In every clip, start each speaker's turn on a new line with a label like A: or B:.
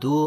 A: 2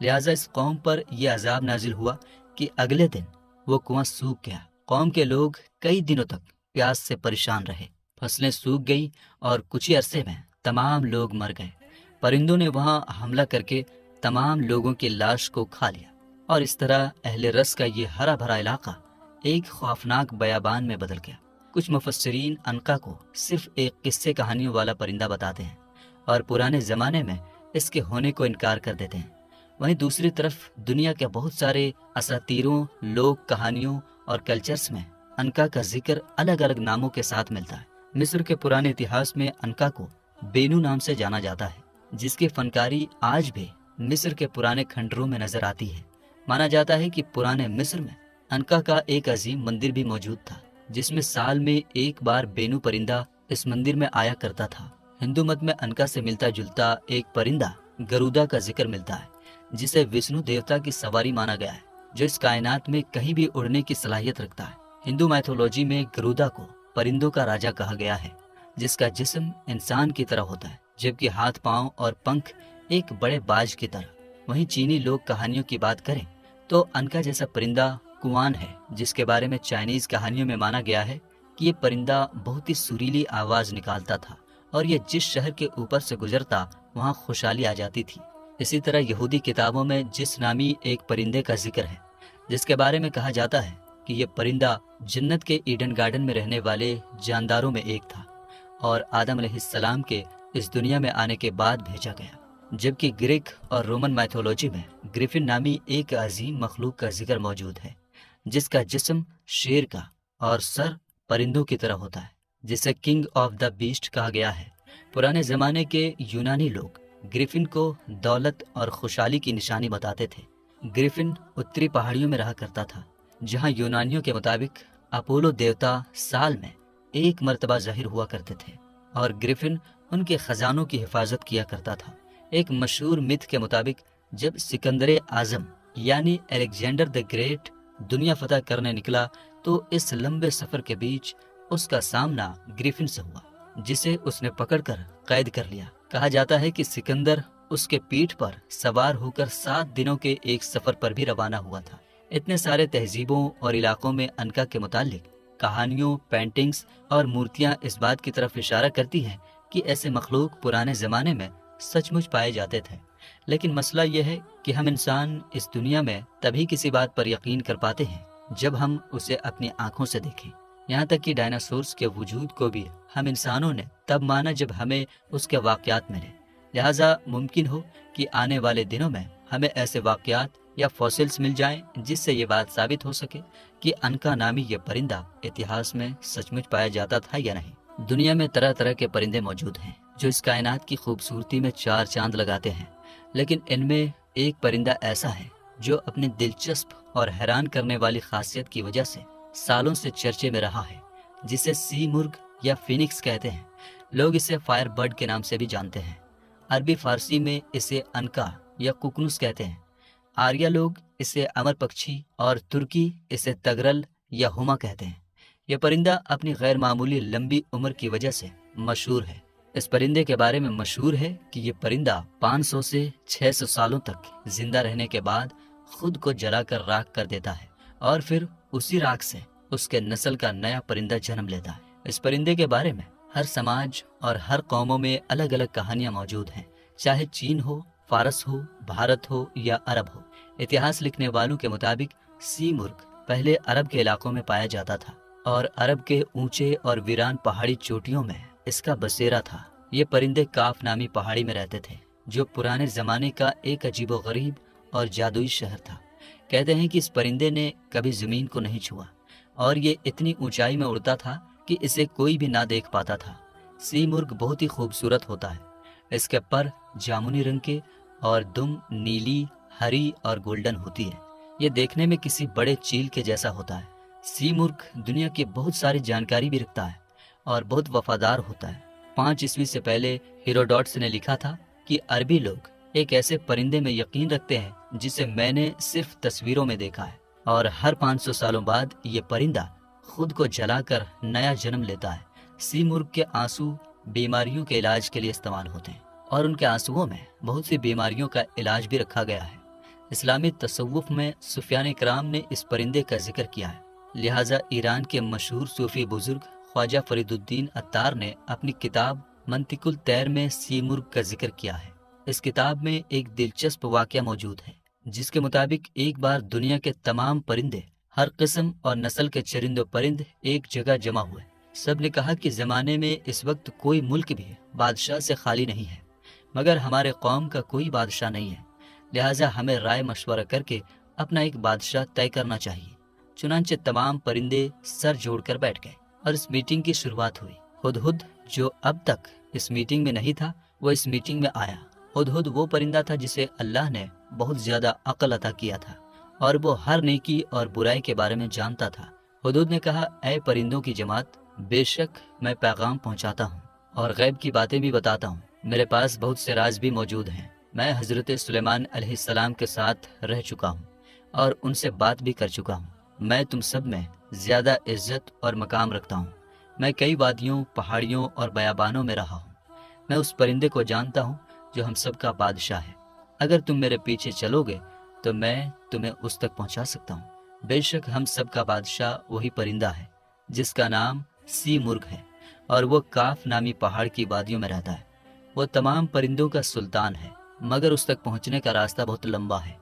A: لہٰذا اس قوم پر یہ عذاب نازل ہوا کہ اگلے دن وہ کنواں سوکھ گیا۔ قوم کے لوگ کئی دنوں تک پیاس سے پریشان رہے، فصلیں سوکھ گئی اور کچھ ہی عرصے میں تمام لوگ مر گئے۔ پرندوں نے وہاں حملہ کر کے تمام لوگوں کی لاش کو کھا لیا، اور اس طرح اہل رس کا یہ ہرا بھرا علاقہ ایک خوفناک بیابان میں بدل گیا۔ کچھ مفسرین عنقا کو صرف ایک قصے کہانیوں والا پرندہ بتاتے ہیں اور پرانے زمانے میں اس کے ہونے کو انکار کر دیتے ہیں۔ وہیں دوسری طرف دنیا کے بہت سارے اساطیروں، لوک کہانیوں اور کلچرز میں عنقا کا ذکر الگ الگ ناموں کے ساتھ ملتا ہے۔ مصر کے پرانے اتہاس میں عنقا کو بینو نام سے جانا جاتا ہے، جس کی فنکاری آج بھی مصر کے پرانے کھنڈروں میں نظر آتی ہے۔ مانا جاتا ہے کہ پرانے مصر میں عنقا کا ایک عظیم مندر بھی موجود تھا، جس میں سال میں ایک بار بینو پرندہ اس مندر میں آیا کرتا تھا۔ ہندو مت میں عنقا سے ملتا جلتا ایک پرندہ گرودا کا ذکر ملتا ہے، جسے وشنو دیوتا کی سواری مانا گیا ہے، جو اس کائنات میں کہیں بھی اڑنے کی صلاحیت رکھتا ہے۔ ہندو میتھولوجی میں گرودا کو پرندوں کا راجا کہا گیا ہے، جس کا جسم انسان کی طرح ہوتا ہے، جبکہ ہاتھ پاؤں اور پنکھ ایک بڑے باج کی طرح۔ وہیں چینی لوک کہانیوں کی بات کریں تو عنقا جیسا پرندہ کوان ہے، جس کے بارے میں چائنیز کہانیوں میں مانا گیا ہے کہ یہ پرندہ بہت ہی سریلی آواز نکالتا تھا، اور یہ جس شہر کے اوپر سے گزرتا وہاں خوشحالی آ جاتی تھی۔ اسی طرح یہودی کتابوں میں جس نامی ایک پرندے کا ذکر ہے، جس کے بارے میں کہا جاتا ہے کہ یہ پرندہ جنت کے ایڈن گارڈن میں رہنے والے جانداروں میں ایک تھا، اور آدم علیہ السلام کے اس دنیا میں آنے کے بعد بھیجا گیا۔ جبکہ گریک اور رومن میتھولوجی میں گریفن نامی ایک عظیم مخلوق کا ذکر موجود ہے، جس کا جسم شیر کا اور سر پرندوں کی طرح ہوتا ہے، جسے کنگ آف دا بیسٹ کہا گیا ہے۔ پرانے زمانے کے یونانی لوگ گریفن کو دولت اور خوشحالی کی نشانی بتاتے تھے۔ گریفن اتری پہاڑیوں میں رہا کرتا تھا، جہاں یونانیوں کے مطابق اپولو دیوتا سال میں ایک مرتبہ ظاہر ہوا کرتے تھے، اور گریفن ان کے خزانوں کی حفاظت کیا کرتا تھا۔ ایک مشہور متھ کے مطابق جب سکندر اعظم یعنی الیگزینڈر دی گریٹ دنیا فتح کرنے نکلا تو اس لمبے سفر کے بیچ اس کا سامنا گریفن سے ہوا، جسے اس نے پکڑ کر قید کر لیا۔ کہا جاتا ہے کہ سکندر اس کے پیٹھ پر سوار ہو کر 7 دنوں کے ایک سفر پر بھی روانہ ہوا تھا۔ اتنے سارے تہذیبوں اور علاقوں میں عنقا کے متعلق کہانیوں، پینٹنگز اور مورتیاں اس بات کی طرف اشارہ کرتی ہیں کہ ایسے مخلوق پرانے زمانے میں سچ مچ پائے جاتے تھے۔ لیکن مسئلہ یہ ہے کہ ہم انسان اس دنیا میں تبھی کسی بات پر یقین کر پاتے ہیں جب ہم اسے اپنی آنکھوں سے دیکھیں۔ یہاں تک کہ ڈائناسورس کے وجود کو بھی ہم انسانوں نے تب مانا جب ہمیں اس کے واقعات ملے۔ لہٰذا ممکن ہو کہ آنے والے دنوں میں ہمیں ایسے واقعات یا فوسلز مل جائیں جس سے یہ بات ثابت ہو سکے کہ عنقا نامی یہ پرندہ اتہاس میں سچ مچ پایا جاتا تھا یا نہیں۔ دنیا میں طرح طرح کے پرندے موجود ہیں جو اس کائنات کی خوبصورتی میں 4 چاند لگاتے ہیں، لیکن ان میں ایک پرندہ ایسا ہے جو اپنی دلچسپ اور حیران کرنے والی خاصیت کی وجہ سے سالوں سے چرچے میں رہا ہے، جسے سی مرغ یا فینکس کہتے ہیں۔ لوگ اسے فائر برڈ کے نام سے بھی جانتے ہیں۔ عربی فارسی میں اسے عنقا یا ککنس کہتے ہیں، آریہ لوگ اسے امر پکچھی اور ترکی اسے تگرل یا ہما کہتے ہیں۔ یہ پرندہ اپنی غیر معمولی لمبی عمر کی وجہ سے مشہور ہے۔ اس پرندے کے بارے میں مشہور ہے کہ یہ پرندہ 500 سے 600 سالوں تک زندہ رہنے کے بعد خود کو جلا کر راکھ کر دیتا ہے، اور پھر اسی راکھ سے اس کے نسل کا نیا پرندہ جنم لیتا ہے۔ اس پرندے کے بارے میں ہر سماج اور ہر قوموں میں الگ الگ کہانیاں موجود ہیں، چاہے چین ہو، فارس ہو، بھارت ہو یا عرب ہو۔ اتہاس لکھنے والوں کے مطابق سی مرغ پہلے عرب کے علاقوں میں پایا جاتا تھا، اور عرب کے اونچے اور ویران پہاڑی چوٹیوں میں اس کا بسیرا تھا۔ یہ پرندے کاف نامی پہاڑی میں رہتے تھے، جو پرانے زمانے کا ایک عجیب و غریب اور جادوئی شہر تھا۔ کہتے ہیں کہ اس پرندے نے کبھی زمین کو نہیں چھوا، اور یہ اتنی اونچائی میں اڑتا تھا کہ اسے کوئی بھی نہ دیکھ پاتا تھا۔ سی مرغ بہت ہی خوبصورت ہوتا ہے۔ اس کے پر جامنی رنگ کے اور دم نیلی، ہری اور گولڈن ہوتی ہے۔ یہ دیکھنے میں کسی بڑے چیل کے جیسا ہوتا ہے۔ سی مرغ دنیا کی بہت ساری جانکاری بھی رکھتا ہے اور بہت وفادار ہوتا ہے۔ 5 عیسوی سے پہلے ہیروڈوٹس نے لکھا تھا کہ عربی لوگ ایک ایسے پرندے میں یقین رکھتے ہیں جسے میں نے صرف تصویروں میں دیکھا ہے، اور ہر 500 سالوں بعد یہ پرندہ خود کو جلا کر نیا جنم لیتا ہے۔ سی مرغ کے آنسو بیماریوں کے علاج کے لیے استعمال ہوتے ہیں، اور ان کے آنسوؤں میں بہت سی بیماریوں کا علاج بھی رکھا گیا ہے۔ اسلامی تصوف میں سفیان کرام نے اس پرندے کا ذکر کیا ہے، لہٰذا ایران کے مشہور صوفی بزرگ خواجہ فرید الدین عطار نے اپنی کتاب منطق الطیر میں سی مرغ کا ذکر کیا ہے۔ اس کتاب میں ایک دلچسپ واقعہ موجود ہے، جس کے مطابق ایک بار دنیا کے تمام پرندے، ہر قسم اور نسل کے چرند و پرند ایک جگہ جمع ہوئے۔ سب نے کہا کہ زمانے میں اس وقت کوئی ملک بھی بادشاہ سے خالی نہیں ہے، مگر ہمارے قوم کا کوئی بادشاہ نہیں ہے، لہٰذا ہمیں رائے مشورہ کر کے اپنا ایک بادشاہ طے کرنا چاہیے۔ چنانچہ تمام پرندے سر جوڑ کر بیٹھ گئے اور اس میٹنگ کی شروعات ہوئی۔ ہدہد جو اب تک اس میٹنگ میں نہیں تھا، وہ اس میٹنگ میں آیا۔ ہدہد وہ پرندہ تھا جسے اللہ نے بہت زیادہ عقل عطا کیا تھا اور وہ ہر نیکی اور برائی کے بارے میں جانتا تھا۔ ہدہد نے کہا، اے پرندوں کی جماعت، بے شک میں پیغام پہنچاتا ہوں اور غیب کی باتیں بھی بتاتا ہوں۔ میرے پاس بہت سے راز بھی موجود ہیں۔ میں حضرت سلیمان علیہ السلام کے ساتھ رہ چکا ہوں اور ان سے بات بھی کر چکا ہوں۔ میں تم سب میں زیادہ عزت اور مقام رکھتا ہوں۔ میں کئی وادیوں، پہاڑیوں اور بیابانوں میں رہا ہوں۔ میں اس پرندے کو جانتا ہوں جو ہم سب کا بادشاہ ہے۔ اگر تم میرے پیچھے چلو گے تو میں تمہیں اس تک پہنچا سکتا ہوں۔ بے شک ہم سب کا بادشاہ وہی پرندہ ہے جس کا نام سی مرغ ہے اور وہ کاف نامی پہاڑ کی وادیوں میں رہتا ہے۔ وہ تمام پرندوں کا سلطان ہے، مگر اس تک پہنچنے کا راستہ بہت لمبا ہے۔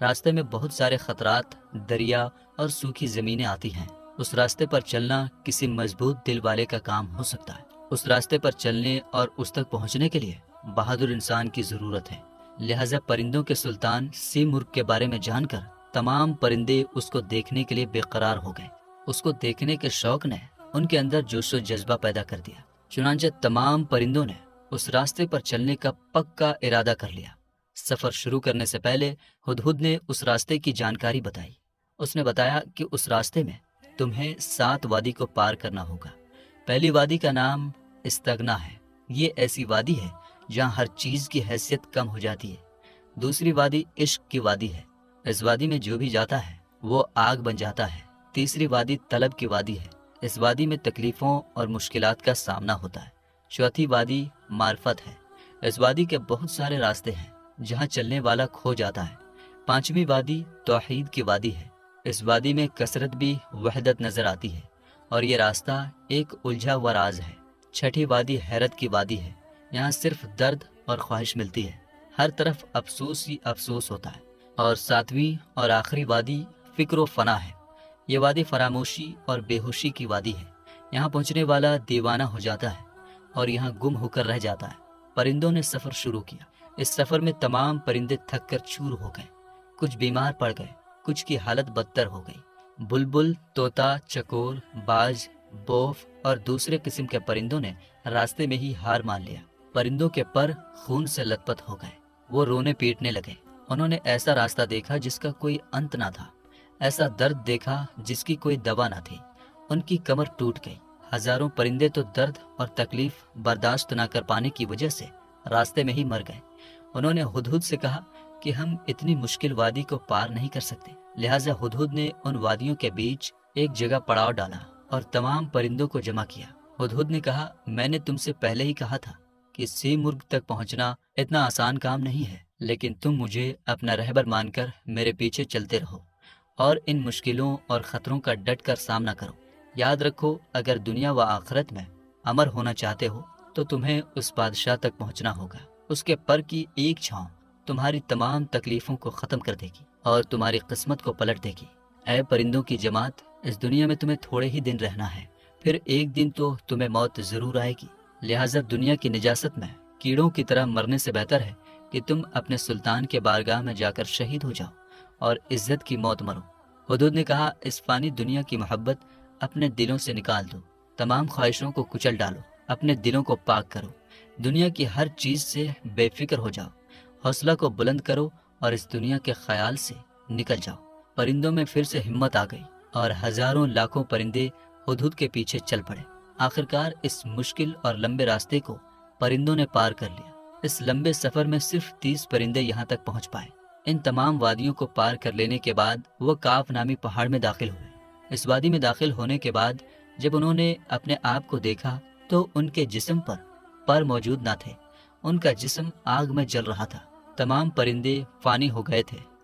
A: راستے میں بہت سارے خطرات، دریا اور سوکھی زمینیں آتی ہیں۔ اس راستے پر چلنا کسی مضبوط دل والے کا کام ہو سکتا ہے۔ اس راستے پر چلنے اور اس تک پہنچنے کے لیے بہادر انسان کی ضرورت ہے۔ لہٰذا پرندوں کے سلطان سی مرغ کے بارے میں جان کر تمام پرندے اس کو دیکھنے کے لیے بے قرار ہو گئے۔ اس کو دیکھنے کے شوق نے ان کے اندر جوش و جذبہ پیدا کر دیا۔ چنانچہ تمام پرندوں نے اس راستے پر چلنے کا پکا ارادہ کر لیا۔ سفر شروع کرنے سے پہلے ہدہد نے اس راستے کی جانکاری بتائی۔ اس نے بتایا کہ اس راستے میں تمہیں 7 وادی کو پار کرنا ہوگا۔ پہلی وادی کا نام استغنا ہے۔ یہ ایسی وادی ہے جہاں ہر چیز کی حیثیت کم ہو جاتی ہے۔ دوسری وادی عشق کی وادی ہے۔ اس وادی میں جو بھی جاتا ہے وہ آگ بن جاتا ہے۔ تیسری وادی طلب کی وادی ہے۔ اس وادی میں تکلیفوں اور مشکلات کا سامنا ہوتا ہے۔ چوتھی وادی معرفت ہے۔ اس وادی کے بہت سارے راستے ہیں جہاں چلنے والا کھو جاتا ہے۔ پانچویں وادی توحید کی وادی ہے۔ اس وادی میں کثرت بھی وحدت نظر آتی ہے اور یہ راستہ ایک الجھا ہوا راز ہے۔ چھٹی وادی حیرت کی وادی ہے۔ یہاں صرف درد اور خواہش ملتی ہے، ہر طرف افسوس ہی افسوس ہوتا ہے۔ اور ساتویں اور آخری وادی فکر و فنا ہے۔ یہ وادی فراموشی اور بے ہوشی کی وادی ہے۔ یہاں پہنچنے والا دیوانہ ہو جاتا ہے اور یہاں گم ہو کر رہ جاتا ہے۔ پرندوں نے سفر شروع کیا۔ اس سفر میں تمام پرندے تھک کر چور ہو گئے، کچھ بیمار پڑ گئے، کچھ کی حالت بدتر ہو گئی۔ بلبل، طوطا، چکور، باز، بوف اور دوسرے قسم کے پرندوں نے راستے میں ہی ہار مان لیا۔ پرندوں کے پر خون سے لت پت ہو گئے، وہ رونے پیٹنے لگے۔ انہوں نے ایسا راستہ دیکھا جس کا کوئی انت نہ تھا، ایسا درد دیکھا جس کی کوئی دوا نہ تھی۔ ان کی کمر ٹوٹ گئی۔ ہزاروں پرندے تو درد اور تکلیف برداشت نہ کر پانے کی وجہ سے راستے میں ہی مر گئے۔ انہوں نے ہدہد سے کہا کہ ہم اتنی مشکل وادی کو پار نہیں کر سکتے۔ لہٰذا ہدہد نے ان وادیوں کے بیچ ایک جگہ پڑاؤ ڈالا اور تمام پرندوں کو جمع کیا۔ ہدہد نے کہا، میں نے تم سے پہلے ہی کہا تھا کہ سی مرغ تک پہنچنا اتنا آسان کام نہیں ہے، لیکن تم مجھے اپنا رہبر مان کر میرے پیچھے چلتے رہو اور ان مشکلوں اور خطروں کا ڈٹ کر سامنا کرو۔ یاد رکھو، اگر دنیا و آخرت میں امر ہونا چاہتے ہو تو تمہیں اس بادشاہ تک پہنچنا ہوگا۔ اس کے پر کی ایک چھاؤں تمہاری تمام تکلیفوں کو ختم کر دے گی اور تمہاری قسمت کو پلٹ دے گی۔ اے پرندوں کی جماعت، اس دنیا میں تمہیں تھوڑے ہی دن رہنا ہے، پھر ایک دن تو تمہیں موت ضرور آئے گی۔ لہٰذا دنیا کی نجاست میں کیڑوں کی طرح مرنے سے بہتر ہے کہ تم اپنے سلطان کے بارگاہ میں جا کر شہید ہو جاؤ اور عزت کی موت مرو۔ ہدہد نے کہا، اس فانی دنیا کی محبت اپنے دلوں سے نکال دو، تمام خواہشوں کو کچل ڈالو، اپنے دلوں کو پاک کرو، دنیا کی ہر چیز سے بے فکر ہو جاؤ، حوصلہ کو بلند کرو اور اس دنیا کے خیال سے نکل جاؤ۔ پرندوں میں پھر سے ہمت آ گئی اور ہزاروں لاکھوں پرندے ہدہد کے پیچھے چل پڑے۔ آخرکار اس مشکل اور لمبے راستے کو پرندوں نے پار کر لیا۔ اس لمبے سفر میں صرف 30 پرندے یہاں تک پہنچ پائے۔ ان تمام وادیوں کو پار کر لینے کے بعد وہ کاف نامی پہاڑ میں داخل ہوئے۔ اس وادی میں داخل ہونے کے بعد جب انہوں نے اپنے آپ کو دیکھا تو ان کے جسم پر موجود نہ تھے، ان کا جسم آگ میں جل رہا تھا۔ تمام پرندے فانی ہو گئے تھے